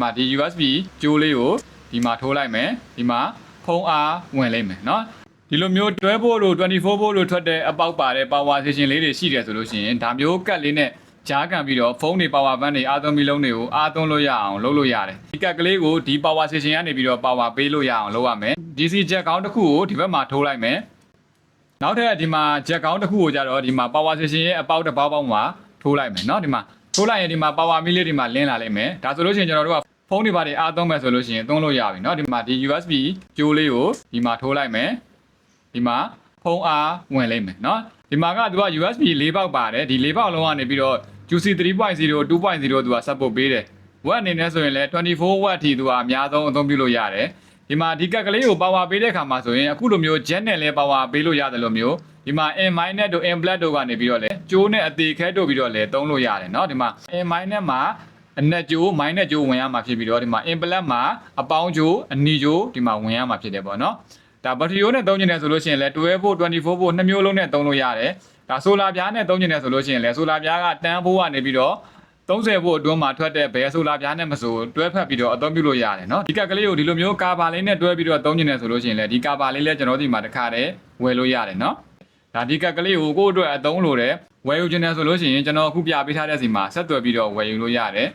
မှာဒီ USB ကြိုးလေးကိုဒီမှာထိုးလိုက်မယ်ဒီမှာဖုန်းအားဝင်လိုက်မယ်เนาะဒီလိုမျိုး12 volt လို့24 volt လို့ထွက်တဲ့အပေါက်ပါတဲ့ power station လေးတွေရှိတယ်ဆိုလို့ရှိရင်ဒါမျိုးကတ်လေးနဲ့ကြားကန်ပြီးတော့ဖုန်းတွေ power bank တွေအားသွင်းပြီးလုံးတွေကိုအားသွင်းလို့ရအောင်လုပ်လို့ရတယ်ဒီကတ်ကလေးကိုဒီ power station ကနေပြီးတော့ power ပေးလို့ရအောင်လုပ်ရမယ် DC jack ကောင်းတစ်ခုကိုဒီဘက်မှာထိုးလိုက်မယ်နောက်ထပ်ဒီမှာ jack ကောင်းတစ်ခုကိုကြတော့ဒီမှာ power station ရဲ့အပေါက်တစ်ပေါက်ပေါက်မှာထိုးလိုက်မယ်เนาะဒီမှာထိုးလိုက်ရင်ဒီမှာ power မီးလေးဒီမှာလင်းလာလိမ့်မယ်ဒါဆိုလို့ရှိရင်ကျွန်တော်တို့ကဖုန်းတွေပါတွေအားသွင်းမယ်ဆိုလို့ရှိရင်သွင်းလို့ရပြီเนาะဒီမှာဒီ USB ကြိုးလေးကိုဒီမှာထိုးလိုက်မယ်ဒီမှာဖုန်းအားဝင်လိမ့်မယ်เนาะဒီမှာကသူက USB ၄ပေါက်ပါတယ်ဒီ၄ပေါက်လုံးကနေပြီးတော့ QC 3.0 2.0 သူက support ပေးတယ်ဝက်အနေနဲ့ဆိုရင်လည်း24 watt အထိသူကအများဆုံးအသုံးပြုလို့ရတယ်ဒီမှာဒီကက်ကလေးကို power ပေးတဲ့အခါမှာဆိုရင်အခုလိုမျိုး jet နဲ့လည်း power ပေးလို့ရတယ်လို့မျိုးဒီမှာ M- တို့ M+ တို့ကနေပြီးတော့လည်းကျိုးနဲ့အသေးခဲတို့ပြီးတော့လည်းသုံးလို့ရတယ်เนาะဒီမှာ M- မှာအနက်ကျိုး minus ကျိုးဝင်ရမှာဖြစ်ပြီးတော့ဒီမှာ M+ မှာအပေါင်းကျိုးအနီကျိုးဒီမှာဝင်ရမှာဖြစ်တယ်ပေါ့เนาะဒါဘက်ထရီယိုနဲ့သုံးကျင်တယ်ဆိုလို့ရှိရင်လည်း12 volt 24 volt နှစ်မျိုးလုံးနဲ့သုံးလို့ရတယ်ဒါဆိုလာပြားနဲ့သုံးကျင်တယ်ဆိုလို့ရှိရင်လည်းဆိုလာပြားကတန်းဖို့ကနေပြီးတော့30 volt အတွင်းမှာထွက်တဲ့ဘယ်ဆိုလာပြားနဲ့မဆိုတွဲဖက်ပြီးတော့အသုံးပြုလို့ရတယ်เนาะဒီကက်ကလေးကိုဒီလိုမျိုးကာဘာလေးနဲ့တွဲပြီးတော့သုံးကျင်တယ်ဆိုလို့ရှိရင်လည်းဒီကာဘာလေးလည်းကျွန်တော်ဒီမှာတစ်ခါတည်းဝယ်လို့ရတယ်เนาะဒါဒီကက်ကလေးကိုကိုယ့်အတွက်အသုံးလို့တယ်ဝယ်ယူခြင်းတယ်ဆိုလို့ရှိရင်ကျွန်တော်အခုပြပေးထားတဲ့စီမှာဆက်သွယ်ပြီးတော့ဝယ်ယူလို့ရတယ်